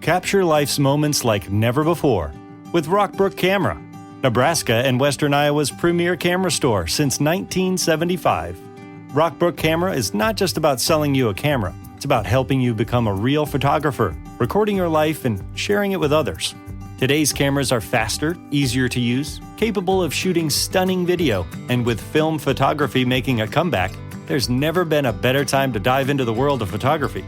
Capture life's moments like never before with Rockbrook Camera, Nebraska and Western Iowa's premier camera store since 1975. Rockbrook Camera is not just about selling you a camera. It's about helping you become a real photographer, recording your life and sharing it with others. Today's cameras are faster, easier to use, capable of shooting stunning video, and with film photography making a comeback, there's never been a better time to dive into the world of photography.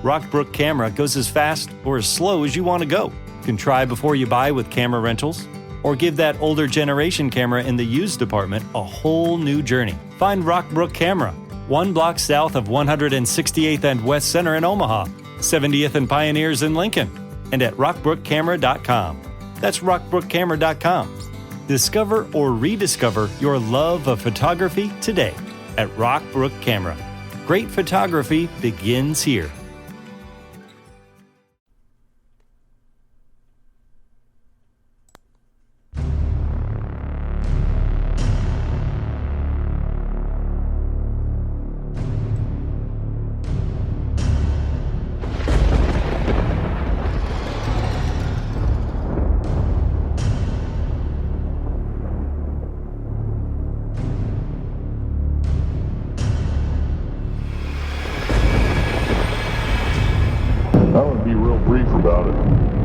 Rockbrook Camera goes as fast or as slow as you want to go. You can try before you buy with camera rentals, or give that older generation camera in the used department a whole new journey. Find Rockbrook Camera, 1 block south of 168th and West Center in Omaha, 70th and Pioneers in Lincoln, and at rockbrookcamera.com. That's rockbrookcamera.com. Discover or rediscover your love of photography today at Rockbrook Camera. Great photography begins here.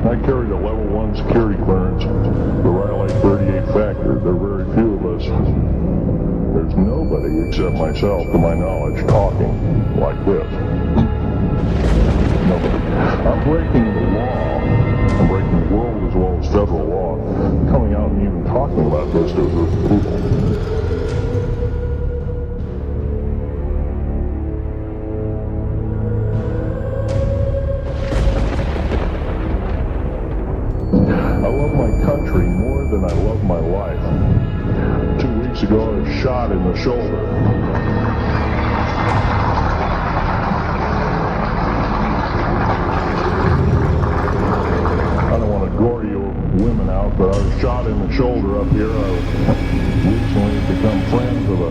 I carried a level 1 security clearance, the Riley 38 factor. There are very few of us. There's nobody except myself, to my knowledge, talking like this. Nobody. I'm breaking the law. I'm breaking the world as well as federal law. Coming out and even talking about this to a group of people. Country more than I love my life. 2 weeks ago, I was shot in the shoulder. I don't want to gore you women out, but I was shot in the shoulder up here. I recently become friends of a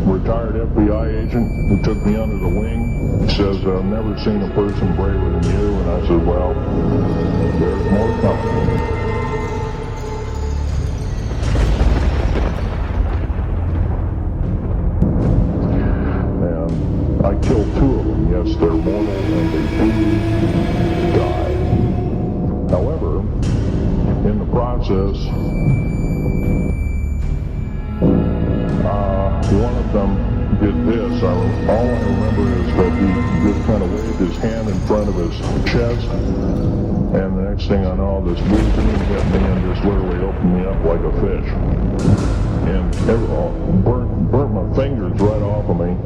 retired FBI agent who took me under the wing. He says, I've never seen a person braver than you. And I said, well, there's more coming. And I killed 2 of them. Yes, they're mortal and they do die. However, in the process, one of them did this. All I remember is that he just kind of waved his hand in front of his chest, and the next thing I know, this blue beam hit me and just literally opened me up like a fish. And burnt my fingers right off of me.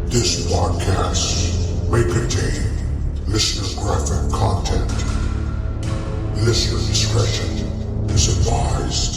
This podcast may contain listener graphic content. Listener discretion is advised.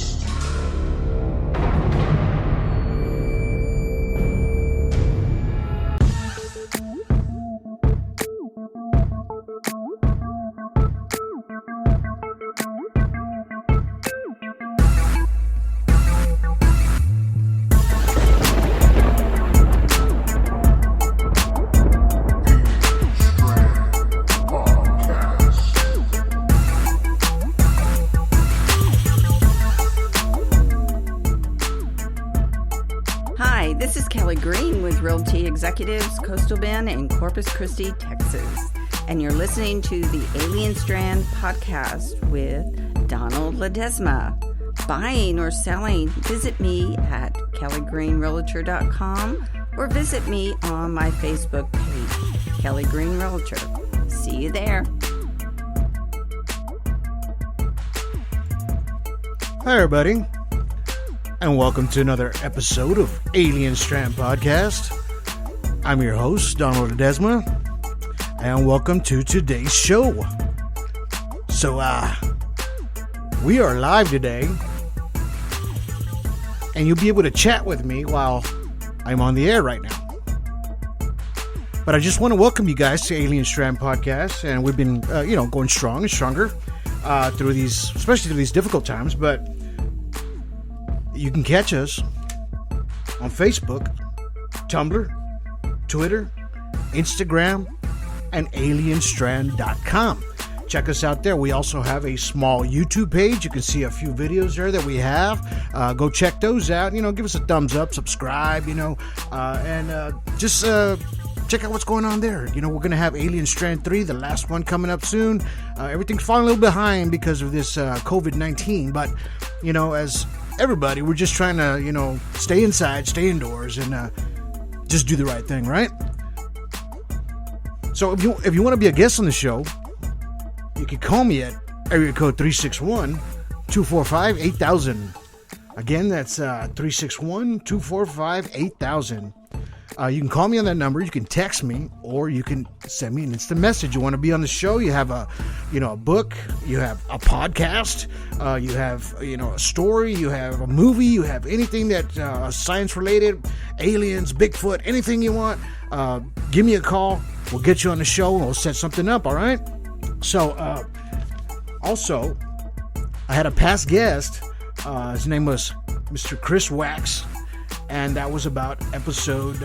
Executives, Coastal Bend, and Corpus Christi, Texas. And you're listening to the Alien Strand podcast with Donald Ledesma. Buying or selling, visit me at kellygreenrealtor.com or visit me on my Facebook page, Kelly Green Realtor. See you there. Hi, everybody, and welcome to another episode of Alien Strand Podcast. I'm your host, Donald Ledesma, and welcome to today's show. So, we are live today, and you'll be able to chat with me while I'm on the air right now. But I just want to welcome you guys to Alien Strand Podcast, and we've been, going strong and stronger through these, especially through these difficult times. But you can catch us on Facebook, Tumblr, Twitter, Instagram, and alienstrand.com. Check us out there. We also have a small YouTube page. You can see a few videos there that we have. Go check those out. Give us a thumbs up, subscribe, and just check out what's going on there. We're going to have Alien Strand 3, the last one, coming up soon. Everything's falling a little behind because of this COVID-19, but, as everybody, we're just trying to, stay inside, stay indoors, and just do the right thing, right? So if you want to be a guest on the show, you can call me at area code 361-245-8000. Again, that's 361-245-8000. You can call me on that number. You can text me, or you can send me an instant message. You want to be on the show? You have a book. You have a podcast. You have a story. You have a movie. You have anything that science related, aliens, Bigfoot, anything you want. Give me a call. We'll get you on the show and we'll set something up. All right. So, also, I had a past guest. His name was Mr. Chris Wax, and that was about episode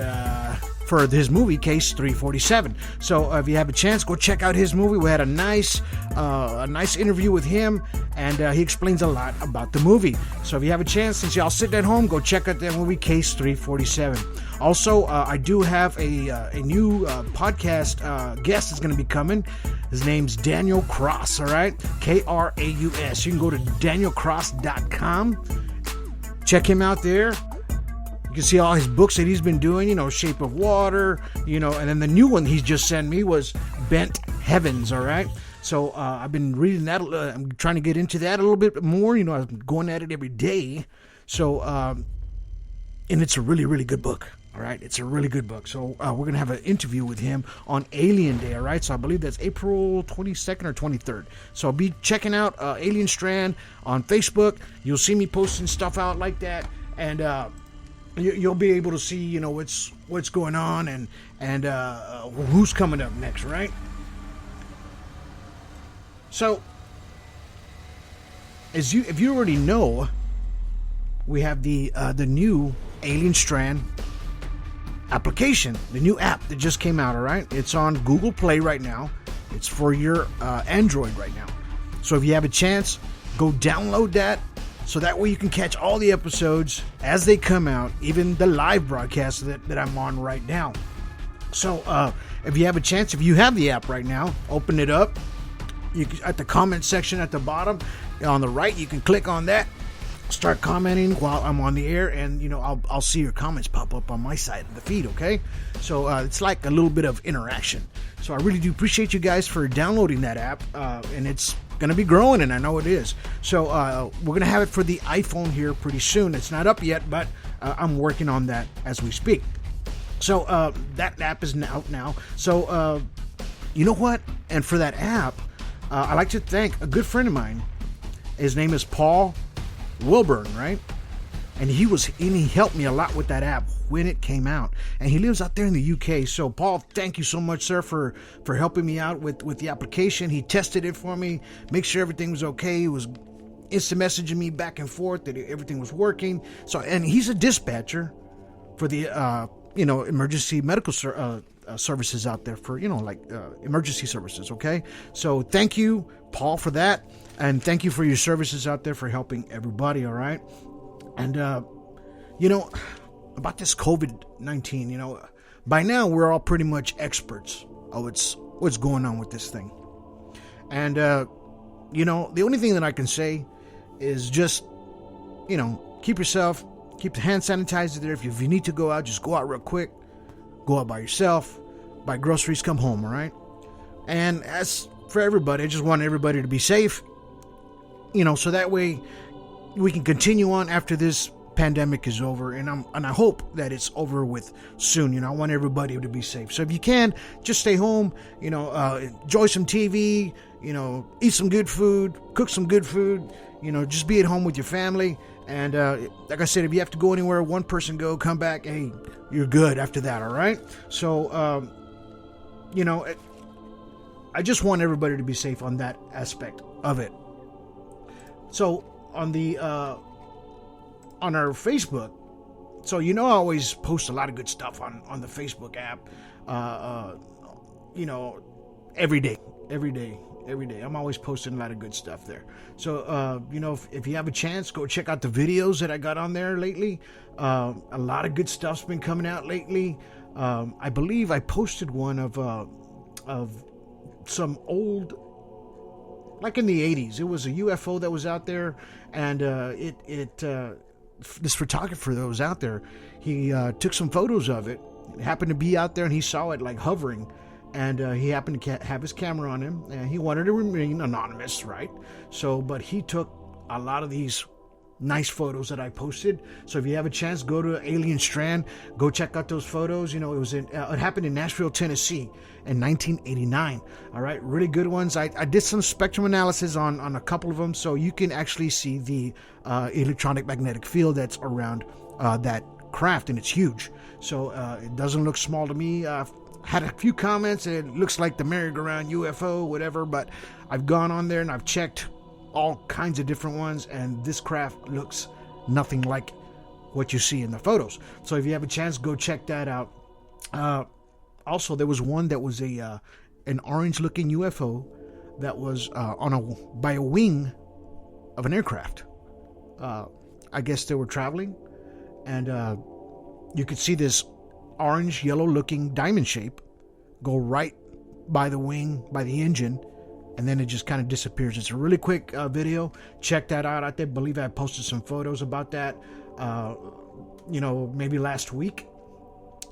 for his movie Case 347. So, if you have a chance, go check out his movie. We had a nice interview with him, and he explains a lot about the movie. So, if you have a chance, since y'all sitting at home, go check out that movie Case 347. Also, I do have a new podcast guest that's going to be coming. His name's Daniel Cross, all right? Kraus. You can go to danielcross.com. Check him out there. You can see all his books that he's been doing, Shape of Water, and then the new one he's just sent me was Bent Heavens, all right? So I've been reading that. I'm trying to get into that a little bit more. I'm going at it every day. So, and it's a really, really good book. All right, it's a really good book. So we're going to have an interview with him on Alien Day, all right? So I believe that's April 22nd or 23rd. So I'll be checking out Alien Strand on Facebook. You'll see me posting stuff out like that, and you'll be able to see, what's going on and who's coming up next, right? So, if you already know, we have the new Alien Strand application, the new app that just came out, all right? It's on Google Play right now. It's for your Android right now. So if you have a chance, go download that, so that way you can catch all the episodes as they come out, even the live broadcast that I'm on right now. So if you have a chance, if you have the app right now, open it up. You can, at the comment section at the bottom on the right, you can click on that. Start commenting while I'm on the air, and I'll see your comments pop up on my side of the feed. Okay, so it's like a little bit of interaction. So I really do appreciate you guys for downloading that app, and it's gonna be growing, and I know it is. So we're gonna have it for the iPhone here pretty soon. It's not up yet, but I'm working on that as we speak. So that app is out now. So you know what? And for that app, I'd like to thank a good friend of mine. His name is Paul Wilburn, right? And he helped me a lot with that app when it came out, and he lives out there in the UK. So Paul, thank you so much, sir, for helping me out with the application. He tested it for me, make sure everything was okay. He was instant messaging me back and forth that everything was working. So, and he's a dispatcher for the emergency medical services out there for emergency services. Okay, so thank you, Paul, for that. And thank you for your services out there for helping everybody, all right? And, about this COVID-19, by now we're all pretty much experts of what's going on with this thing. And, the only thing that I can say is just, keep yourself, keep the hand sanitizer there. If you need to go out, just go out real quick. Go out by yourself, buy groceries, come home, all right? And as for everybody, I just want everybody to be safe. So that way we can continue on after this pandemic is over, and I hope that it's over with soon. I want everybody to be safe. So if you can, just stay home, enjoy some TV, eat some good food, cook some good food, just be at home with your family. And like I said, if you have to go anywhere, one person go, come back, hey, you're good after that, all right? So I just want everybody to be safe on that aspect of it. So on our Facebook, so I always post a lot of good stuff on the Facebook app. Every day. I'm always posting a lot of good stuff there. So, if you have a chance, go check out the videos that I got on there lately. A lot of good stuff's been coming out lately. I believe I posted one of some old, like in the 80s. It was a UFO that was out there, and this photographer that was out there, he took some photos of it. It happened to be out there, and he saw it like hovering. And he happened to have his camera on him, and he wanted to remain anonymous, right? So, but he took a lot of these nice photos that I posted. So if you have a chance, go to Alien Strand, go check out those photos. It happened in Nashville, Tennessee in 1989. All right, really good ones. I did some spectrum analysis on a couple of them, so you can actually see the electronic magnetic field that's around that craft, and it's huge. So it doesn't look small to me. Had a few comments, and it looks like the merry-go-round UFO, whatever, but I've gone on there and I've checked all kinds of different ones, and this craft looks nothing like what you see in the photos. So if you have a chance, go check that out. Also, there was one that was an orange-looking UFO that was by a wing of an aircraft. I guess they were traveling, and you could see this orange yellow looking diamond shape go right by the wing, by the engine, and then it just kind of disappears. It's a really quick video. Check that out. I believe I posted some photos about that maybe last week.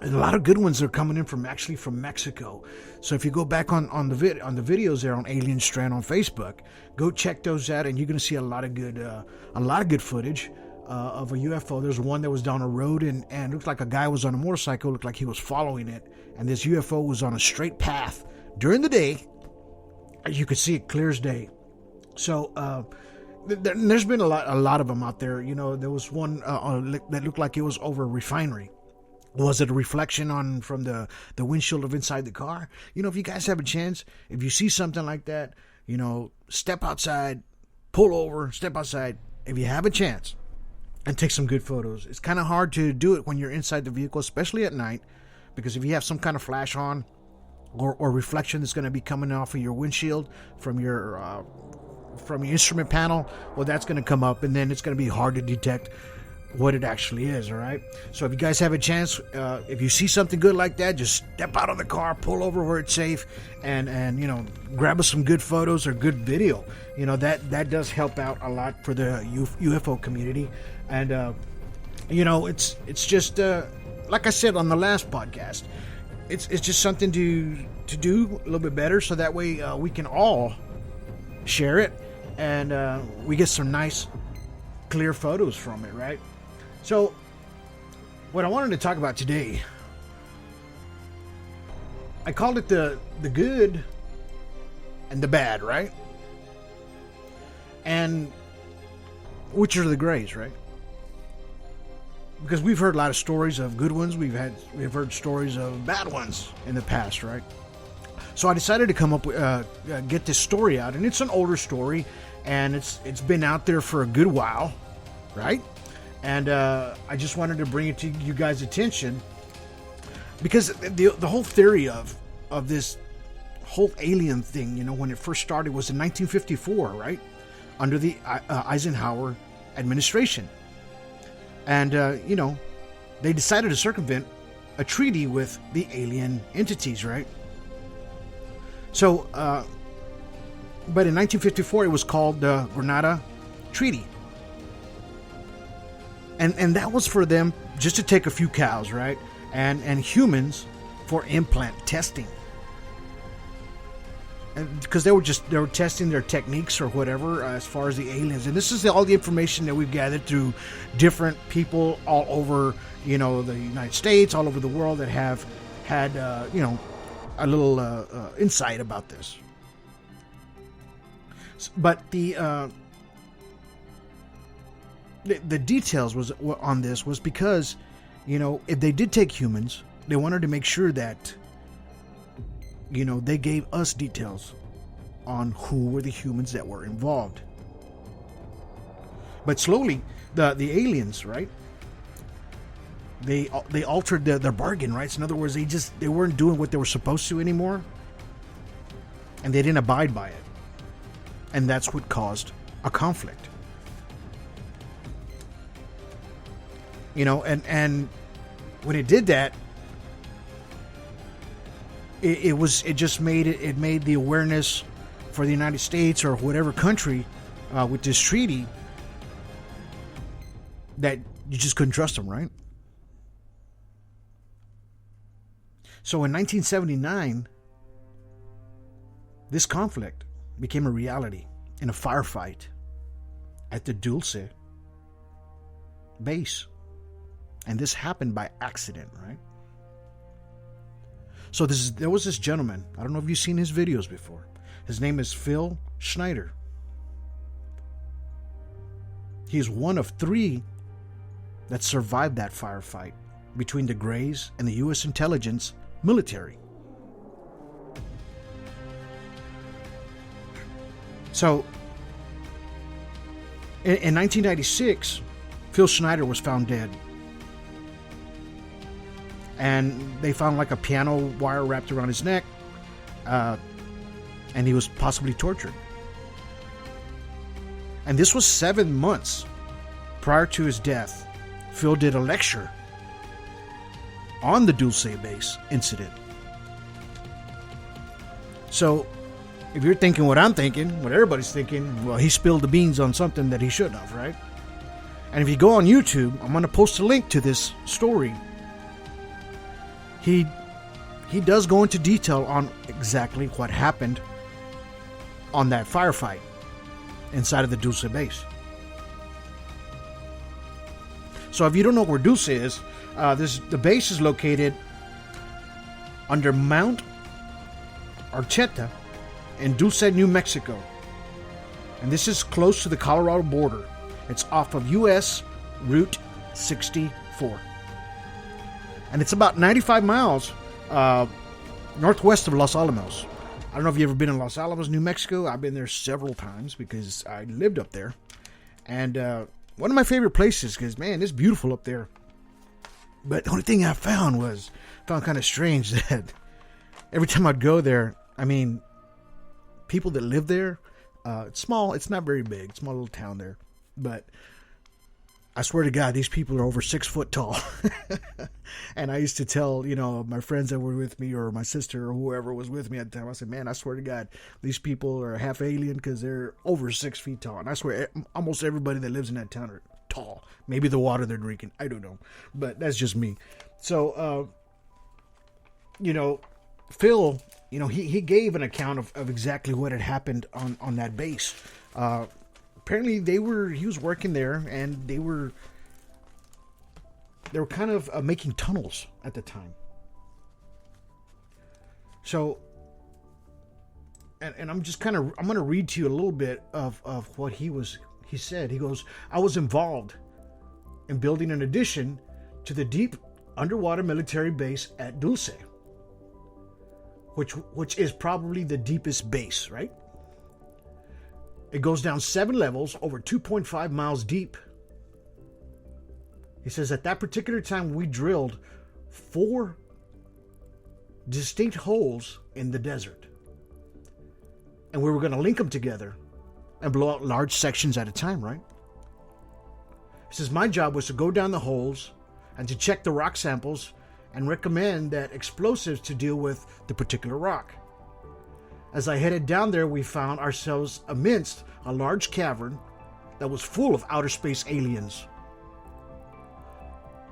And a lot of good ones are coming in from Mexico. So if you go back on the videos there on Alien Strand on Facebook, go check those out, and you're going to see a lot of good footage of a UFO. There's one that was down a road, and it looked like a guy was on a motorcycle. Looked like he was following it, and this UFO was on a straight path during the day. You could see it clear as day. So there's been a lot of them out there. There was one that looked like it was over a refinery. Was it a reflection from the windshield of inside the car? If you guys have a chance, if you see something like that, step outside, pull over, step outside. If you have a chance, and take some good photos. It's kind of hard to do it when you're inside the vehicle, especially at night, because if you have some kind of flash on or reflection that's going to be coming off of your windshield from your instrument panel, well, that's going to come up, and then it's going to be hard to detect what it actually is. All right, so if you guys have a chance, if you see something good like that, just step out of the car, pull over where it's safe, and grab us some good photos or good video. That does help out a lot for the UFO community. And it's just like I said on the last podcast, it's just something to do a little bit better, so that way we can all share it, and we get some nice clear photos from it, right? So what I wanted to talk about today, I called it the good and the bad, right? And which are the grays, right? Because we've heard a lot of stories of good ones. We've heard stories of bad ones in the past, right? So I decided to come up with get this story out, and it's an older story, and it's been out there for a good while, right? And I just wanted to bring it to you guys' attention, because the whole theory of this whole alien thing, when it first started, was in 1954, right, under the Eisenhower administration. And, they decided to circumvent a treaty with the alien entities, right? So, but in 1954, it was called the Grenada Treaty. And that was for them just to take a few cows, right? And humans for implant testing. And because they were testing their techniques or whatever as far as the aliens. And this is all the information that we've gathered through different people all over, the United States, all over the world, that have had, a little insight about this. But the details on this was because, if they did take humans, they wanted to make sure that they gave us details on who were the humans that were involved. But slowly, the aliens, right? They altered their bargain, right? So in other words, they weren't doing what they were supposed to anymore, and they didn't abide by it, and that's what caused a conflict. And when it did that, it made the awareness for the United States or whatever country with this treaty that you just couldn't trust them, right? So in 1979, this conflict became a reality in a firefight at the Dulce base. And this happened by accident, right? So there was this gentleman. I don't know if you've seen his videos before. His name is Phil Schneider. He's one of 3 that survived that firefight between the Greys and the U.S. intelligence military. So, in 1996, Phil Schneider was found dead. And they found like a piano wire wrapped around his neck. And he was possibly tortured. And this was 7 months prior to his death. Phil did a lecture on the Dulce base incident. So, if you're thinking what I'm thinking, what everybody's thinking, well, he spilled the beans on something that he shouldn't have, right? And if you go on YouTube, I'm going to post a link to this story. He does go into detail on exactly what happened on that firefight inside of the Dulce base. So if you don't know where Dulce is, the base is located under Mount Archeta in Dulce, New Mexico. And this is close to the Colorado border. It's off of US Route 64. And it's about 95 miles northwest of Los Alamos. I don't know if you've ever been in Los Alamos, New Mexico. I've been there several times because I lived up there. And one of my favorite places because, man, it's beautiful up there. But the only thing I found kind of strange that every time I'd go there, I mean, people that live there, it's small. It's not very big. Small little town there. But I swear to God, these people are over 6 foot tall. And I used to tell, my friends that were with me or my sister or whoever was with me at the time, I said, man, I swear to God, these people are half alien because they're over 6 feet tall. And I swear almost everybody that lives in that town are tall. Maybe the water they're drinking. I don't know. But that's just me. So, Phil, he gave an account of exactly what had happened on that base. Apparently he was working there and they were kind of making tunnels at the time. So, and I'm going to read to you a little bit of what he said. He goes, I was involved in building an addition to the deep underwater military base at Dulce, which is probably the deepest base, right? It goes down 7 levels, over 2.5 miles deep. He says at that particular time we drilled 4 distinct holes in the desert. And we were going to link them together and blow out large sections at a time, right? He says my job was to go down the holes and to check the rock samples and recommend that explosives to deal with the particular rock. As I headed down there, we found ourselves amidst a large cavern that was full of outer space aliens,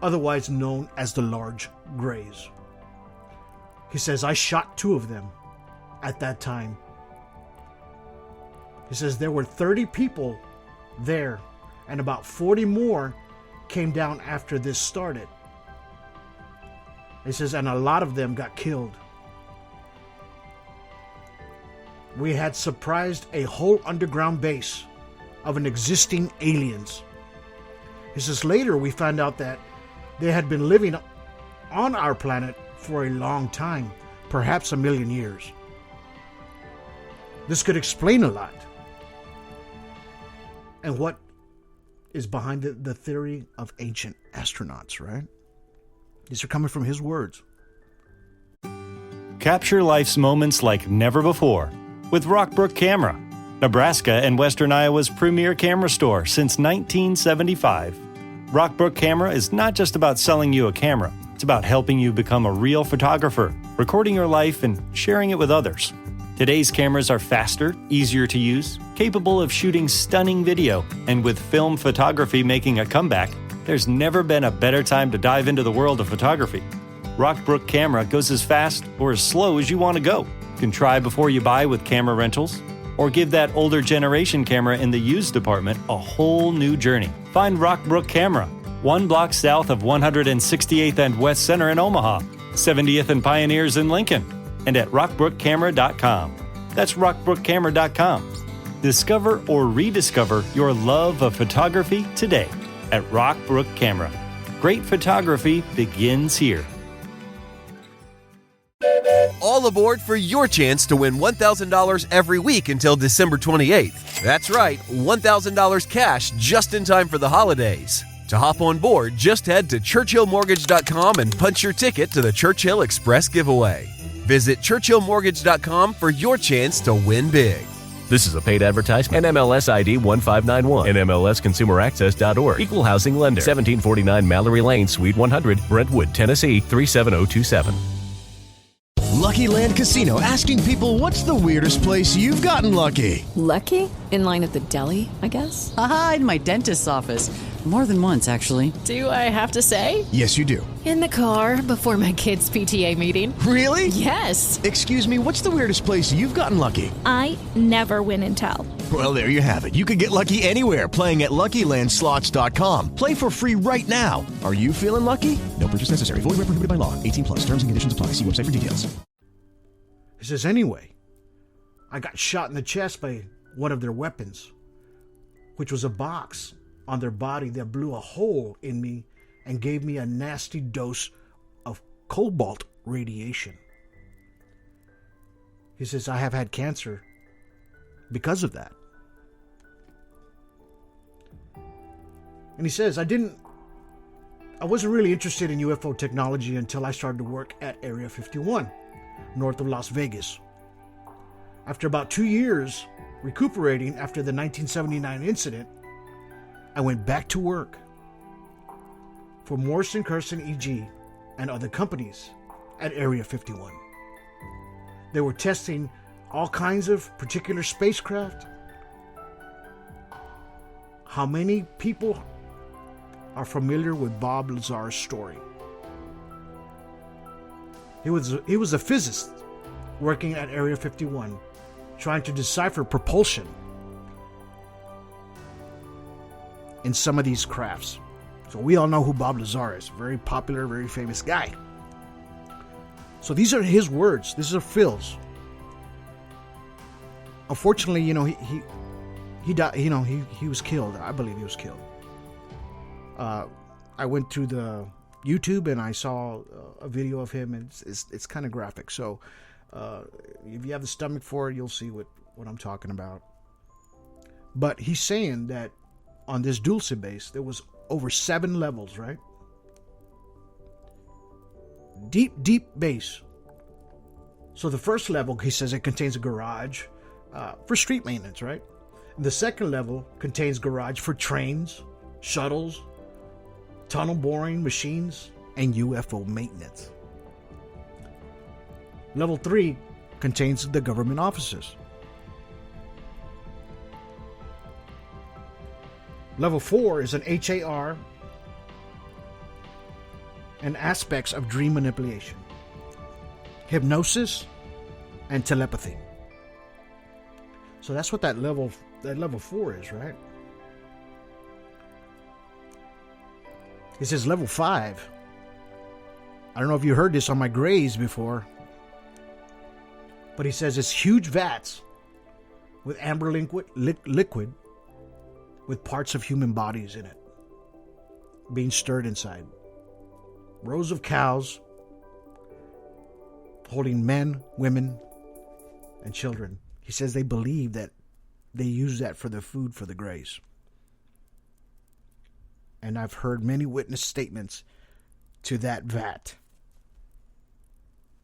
otherwise known as the Large Greys. He says, I shot 2 of them at that time. He says there were 30 people there, and about 40 more came down after this started. He says, and a lot of them got killed. We had surprised a whole underground base of an existing aliens. He says later we found out that they had been living on our planet for a long time, perhaps a million years. This could explain a lot. And what is behind the theory of ancient astronauts, right? These are coming from his words. Capture life's moments like never before with Rockbrook Camera, Nebraska and Western Iowa's premier camera store since 1975. Rockbrook Camera is not just about selling you a camera. It's about helping you become a real photographer, recording your life and sharing it with others. Today's cameras are faster, easier to use, capable of shooting stunning video, and with film photography making a comeback, there's never been a better time to dive into the world of photography. Rockbrook Camera goes as fast or as slow as you want to go. You can try before you buy with camera rentals, or give that older generation camera in the used department a whole new journey. Find Rockbrook Camera, 1 block south of 168th and West Center in Omaha, 70th and Pioneers in Lincoln, and at rockbrookcamera.com. That's rockbrookcamera.com. Discover or rediscover your love of photography today at Rockbrook Camera. Great photography begins here. All aboard for your chance to win $1,000 every week until December 28th. That's right, $1,000 cash just in time for the holidays. To hop on board, just head to churchillmortgage.com and punch your ticket to the Churchill Express giveaway. Visit churchillmortgage.com for your chance to win big. This is a paid advertisement. NMLS ID 1591. NMLSConsumerAccess.org. Equal Housing Lender. 1749 Mallory Lane, Suite 100, Brentwood, Tennessee 37027. Lucky Land Casino, asking people, what's the weirdest place you've gotten lucky? Lucky? In line at the deli, I guess? Aha, in my dentist's office. More than once, actually. Do I have to say? Yes, you do. In the car before my kids' PTA meeting. Really? Yes. Excuse me, what's the weirdest place you've gotten lucky? I never win and tell. Well, there you have it. You can get lucky anywhere, playing at LuckyLandSlots.com. Play for free right now. Are you feeling lucky? No purchase necessary. Void where prohibited by law. 18 plus. Terms and conditions apply. See website for details. He says, anyway, I got shot in the chest by one of their weapons, which was a box on their body that blew a hole in me and gave me a nasty dose of cobalt radiation. He says, I have had cancer because of that. And he says, I wasn't really interested in UFO technology until I started to work at Area 51, north of Las Vegas. After about 2 years recuperating after the 1979 incident, I went back to work for Morrison Kerson EG and other companies at Area 51. They were testing all kinds of particular spacecraft. How many people are familiar with Bob Lazar's story? He was a physicist working at Area 51, trying to decipher propulsion in some of these crafts. So we all know who Bob Lazar is. Very popular, very famous guy. So these are his words. These are Phil's. Unfortunately, he died. He was killed. I believe he was killed. I went to the YouTube and I saw a video of him, and it's kind of graphic. So if you have the stomach for it, you'll see what I'm talking about. But he's saying that on this Dulce base, there was over 7 levels, right? Deep base. So the first level, he says, it contains a garage for street maintenance, right? And the second level contains garage for trains, shuttles, tunnel boring machines, and UFO maintenance. Level 3 contains the government offices. Level 4 is an HAR and aspects of dream manipulation, hypnosis, and telepathy. So that's what that level 4 is, right? It says level 5. I don't know if you heard this on my Grays before, but he says it's huge vats with amber liquid with parts of human bodies in it being stirred inside. Rows of cows holding men, women, and children. He says they believe that they use that for the food for the Greys. And I've heard many witness statements to that vat,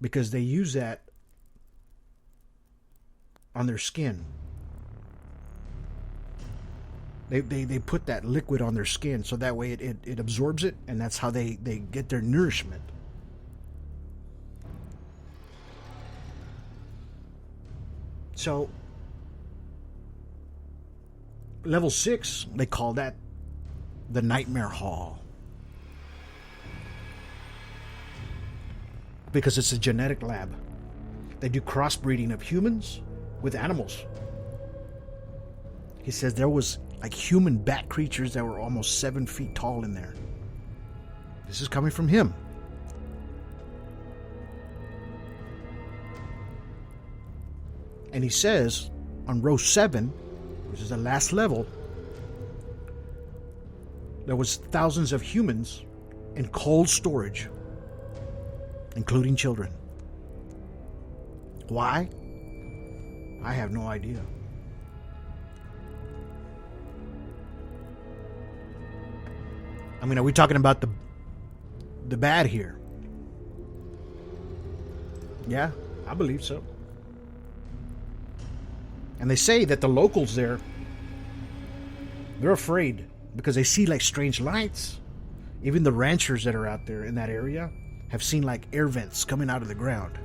because they use that on their skin. They put that liquid on their skin so that way it absorbs it, and that's how they get their nourishment. So, level 6, they call that the Nightmare Hall. Because it's a genetic lab. They do crossbreeding of humans with animals. He says there was like human bat creatures that were almost 7 feet tall in there. This is coming from him. And he says on row 7, which is the last level, there was thousands of humans in cold storage, including children. Why? I have no idea. I mean, are we talking about the bad here? Yeah, I believe so. And they say that the locals there, they're afraid because they see like strange lights. Even the ranchers that are out there in that area have seen like air vents coming out of the ground.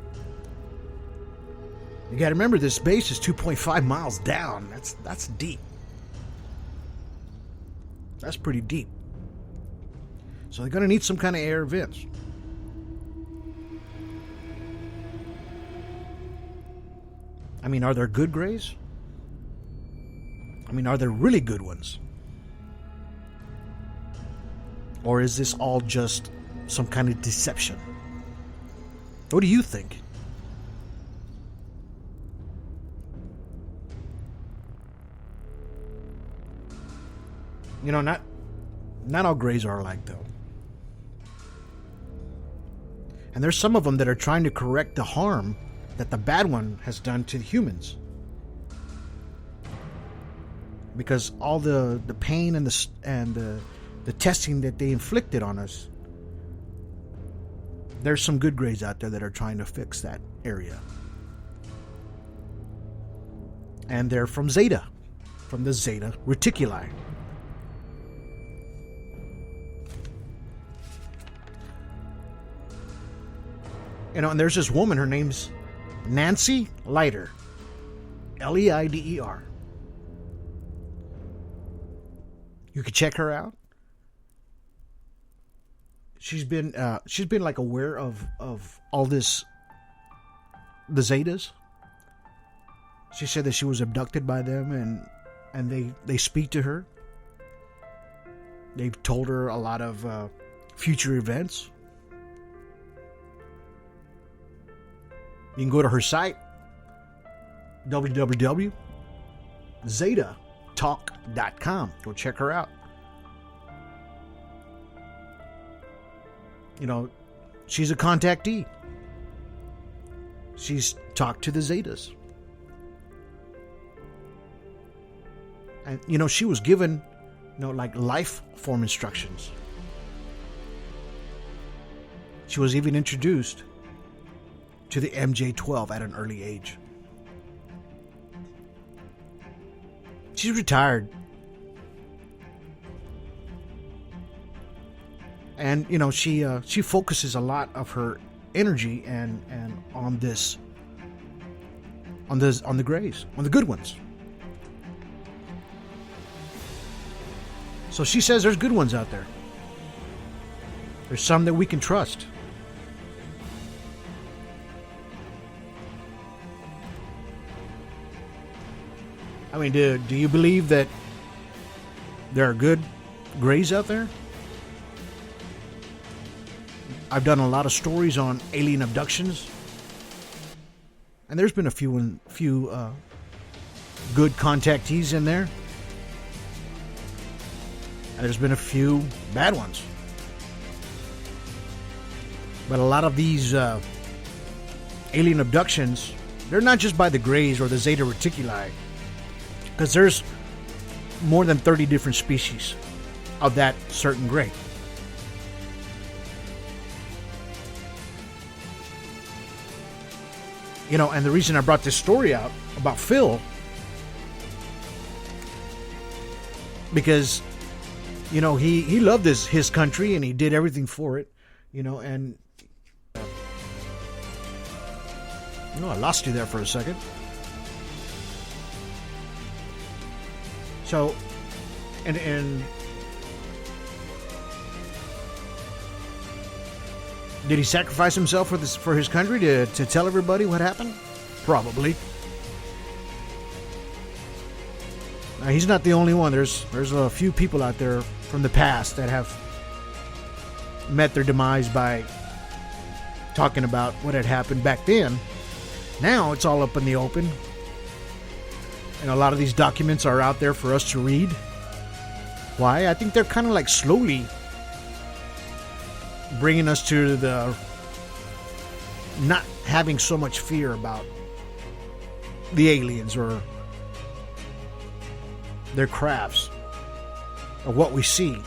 You got to remember, this base is 2.5 miles down. That's deep. That's pretty deep. So they're going to need some kind of air vents. I mean, are there good Greys? I mean, are there really good ones? Or is this all just some kind of deception? What do you think? You know, not all Greys are alike, though. And there's some of them that are trying to correct the harm that the bad one has done to the humans. Because all the pain and the testing that they inflicted on us, there's some good Greys out there that are trying to fix that area. And they're from Zeta, from the Zeta Reticuli. You know, and there's this woman, her name's Nancy Leider. Leider. You could check her out. She's been like aware of all this, the Zetas. She said that she was abducted by them, and they speak to her. They've told her a lot of future events. You can go to her site, www.zetatalk.com. Go check her out. You know, she's a contactee. She's talked to the Zetas. And, you know, she was given, you know, like life form instructions. She was even introduced to the MJ-12 at an early age. She's retired. And, you know, she focuses a lot of her energy and on this, on the Greys, on the good ones. So she says there's good ones out there. There's some that we can trust. I mean, do you believe that there are good Greys out there? I've done a lot of stories on alien abductions, and there's been a few good contactees in there, and there's been a few bad ones. But a lot of these alien abductions, they're not just by the Greys or the Zeta Reticuli, because there's more than 30 different species of that certain Grey. You know, and the reason I brought this story out about Phil, because, you know, he loved his country and he did everything for it, you know, and I lost you there for a second. So, and did he sacrifice himself for his country to tell everybody what happened? Probably. Now, he's not the only one. There's a few people out there from the past that have met their demise by talking about what had happened back then. Now it's all up in the open. And a lot of these documents are out there for us to read. Why? I think they're kind of like slowly bringing us to the not having so much fear about the aliens or their crafts or what we see.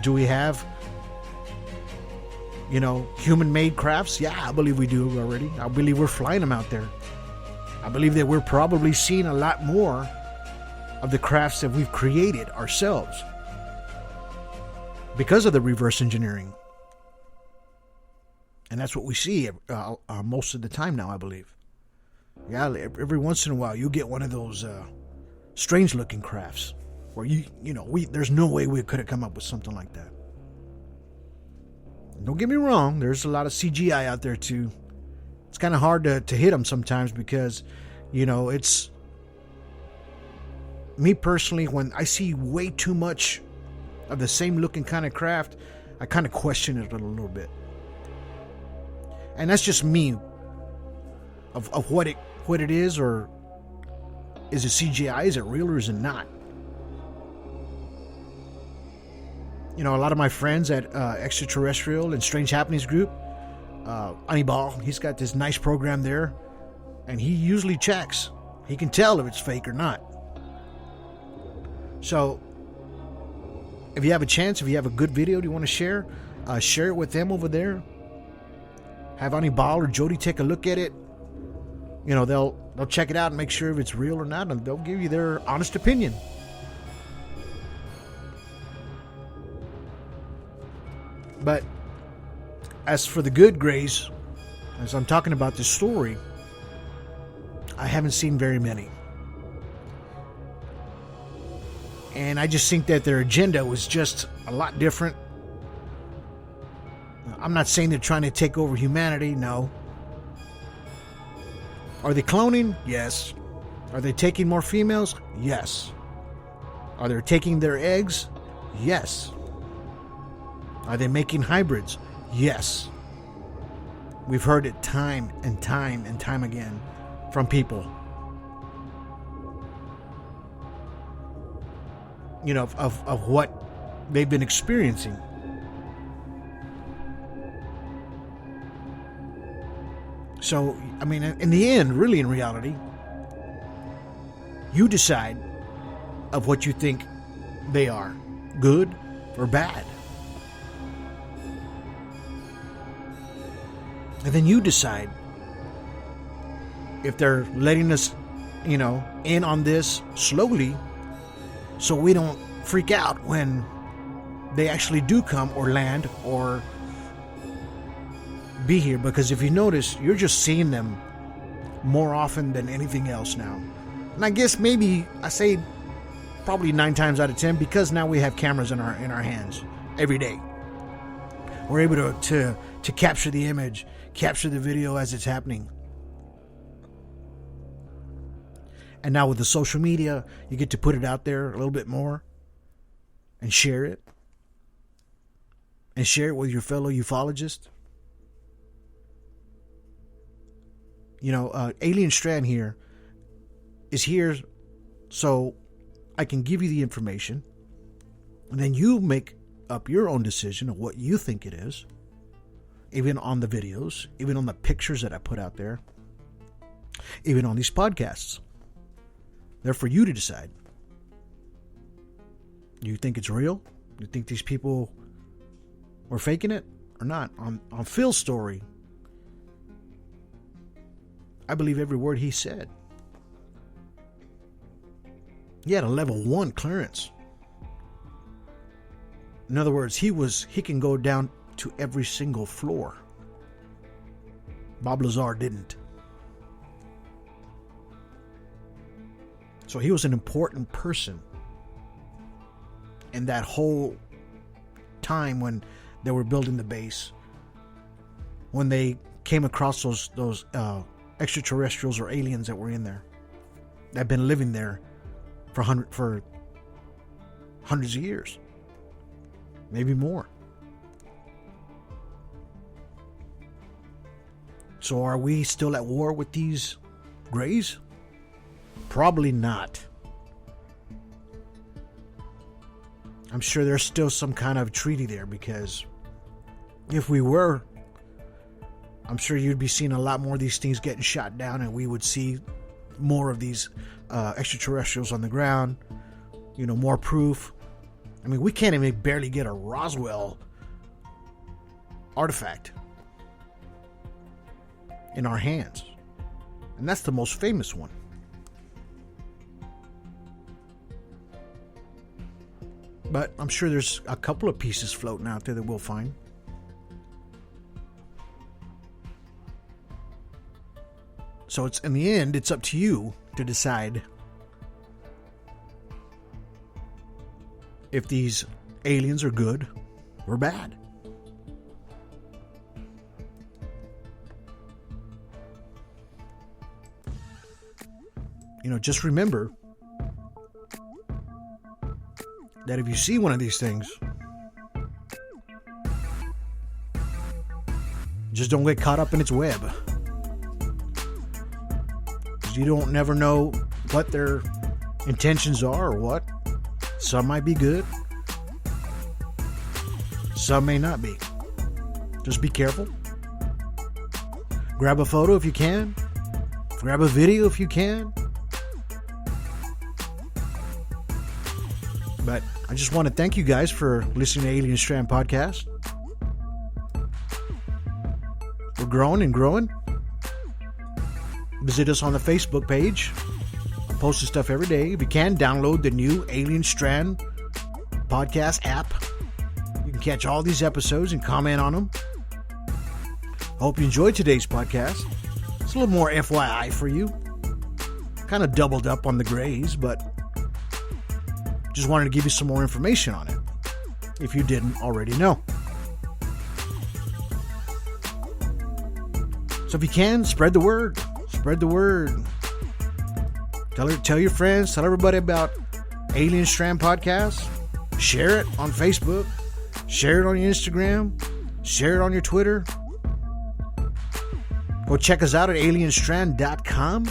Do we have, you know, human-made crafts? Yeah, I believe we do already. I believe we're flying them out there. I believe that we're probably seeing a lot more of the crafts that we've created ourselves because of the reverse engineering. And that's what we see most of the time now, I believe. Yeah, every once in a while you get one of those strange-looking crafts where there's no way we could have come up with something like that. Don't get me wrong, there's a lot of CGI out there too. It's kind of hard to hit them sometimes because, you know, it's me personally, when I see way too much of the same looking kind of craft, I kind of question it a little bit. And that's just me of what it is, or is it CGI, is it real, or is it not? You know, a lot of my friends at Extraterrestrial and Strange Happenings group, Anibal, he's got this nice program there, and he usually checks. He can tell if it's fake or not. So, if you have a chance, if you have a good video you want to share it with them over there. Have Anibal or Jody take a look at it. You know, they'll check it out and make sure if it's real or not, and they'll give you their honest opinion. But as for the good Greys, as I'm talking about this story, I haven't seen very many. And I just think that their agenda was just a lot different. I'm not saying they're trying to take over humanity, no. Are they cloning? Yes. Are they taking more females? Yes. Are they taking their eggs? Yes. Are they making hybrids? Yes. We've heard it time and time and time again from people. You know, of what they've been experiencing. So, I mean, in the end, really in reality, you decide of what you think they are, good or bad. And then you decide if they're letting us, you know, in on this slowly so we don't freak out when they actually do come or land or be here. Because if you notice, you're just seeing them more often than anything else now. And I guess maybe I say probably 9 times out of 10 because now we have cameras in our hands every day. We're able to capture the image, capture the video as it's happening. And now with the social media, you get to put it out there a little bit more and share it. And share it with your fellow ufologists. You know, Alien Strand here is here so I can give you the information. And then you make up your own decision of what you think it is. even on the videos, even on the pictures that I put out there, even on these podcasts. They're for you to decide. Do you think it's real? Do you think these people were faking it or not? On Phil's story, I believe every word he said. He had a level 1 clearance. In other words, he can go down to every single floor. Bob Lazar didn't. So he was an important person in that whole time when they were building the base. When they came across those extraterrestrials or aliens that were in there, that had been living there for hundreds of years, maybe more. So are we still at war with these Greys? Probably not. I'm sure there's still some kind of treaty there, because if we were, I'm sure you'd be seeing a lot more of these things getting shot down, and we would see more of these extraterrestrials on the ground, more proof. I mean, we can't even barely get a Roswell artifact in our hands, and that's the most famous one. But I'm sure there's a couple of pieces floating out there that we'll find. So in the end, it's up to you to decide if these aliens are good or bad. Just remember that if you see one of these things, just don't get caught up in its web. Because you don't never know what their intentions are or what. Some might be good. Some may not be. Just be careful. Grab a photo if you can. Grab a video if you can. But I just want to thank you guys for listening to Alien Strand Podcast. We're growing and growing. Visit us on the Facebook page. I'm posting stuff every day. If you can, download the new Alien Strand Podcast app. You can catch all these episodes and comment on them. I hope you enjoyed today's podcast. It's a little more FYI for you. Kind of doubled up on the Greys, but just wanted to give you some more information on it, if you didn't already know. So if you can, spread the word. Spread the word. Tell your friends, tell everybody about Alien Strand Podcast. Share it on Facebook. Share it on your Instagram. Share it on your Twitter. Go check us out at alienstrand.com.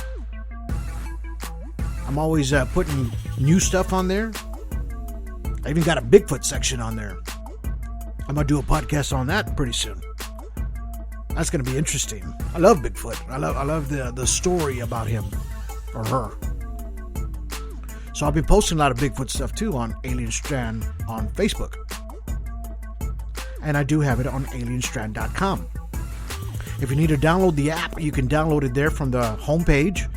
I'm always putting new stuff on there. I even got a Bigfoot section on there. I'm going to do a podcast on that pretty soon. That's going to be interesting. I love Bigfoot. I love the story about him or her. So I'll be posting a lot of Bigfoot stuff too on Alien Strand on Facebook. And I do have it on alienstrand.com. If you need to download the app, you can download it there from the homepage,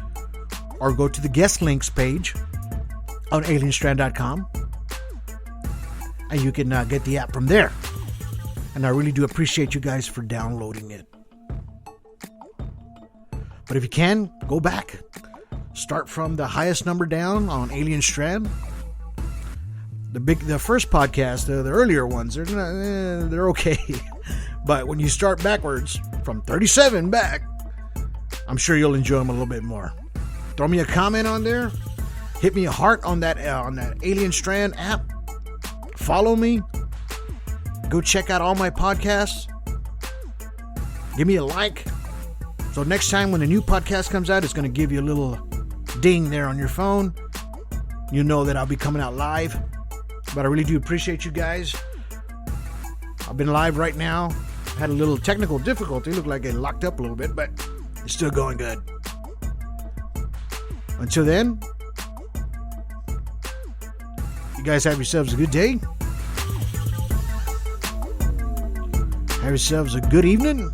or go to the guest links page on alienstrand.com. And you can get the app from there. And I really do appreciate you guys for downloading it. But if you can, go back. Start from the highest number down on Alien Strand. The first podcast, the earlier ones, they're okay. But when you start backwards, from 37 back, I'm sure you'll enjoy them a little bit more. Throw me a comment on there. Hit me a heart on that Alien Strand app. Follow me. Go check out all my podcasts. Give me a like. So next time when a new podcast comes out, it's going to give you a little ding there on your phone. You know that I'll be coming out live. But I really do appreciate you guys. I've been live right now had a little technical difficulty. Looked like it locked up a little bit, but it's still going good. Until then, you guys have yourselves a good day. Have yourselves a good evening.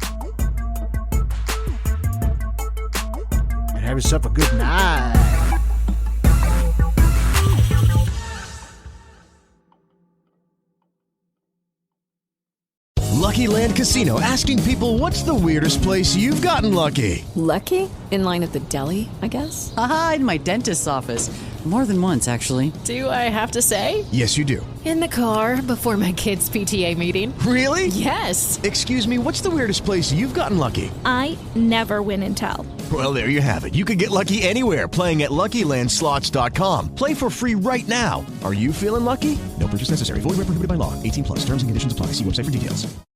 And have yourself a good night. Lucky Land Casino, asking people, what's the weirdest place you've gotten lucky? Lucky? In line at the deli, I guess? Aha, in my dentist's office. More than once, actually. Do I have to say? Yes, you do. In the car before my kids' PTA meeting. Really? Yes. Excuse me, what's the weirdest place you've gotten lucky? I never win and tell. Well, there you have it. You can get lucky anywhere, playing at LuckyLandSlots.com. Play for free right now. Are you feeling lucky? No purchase necessary. Void where prohibited by law. 18+. Terms and conditions apply. See website for details.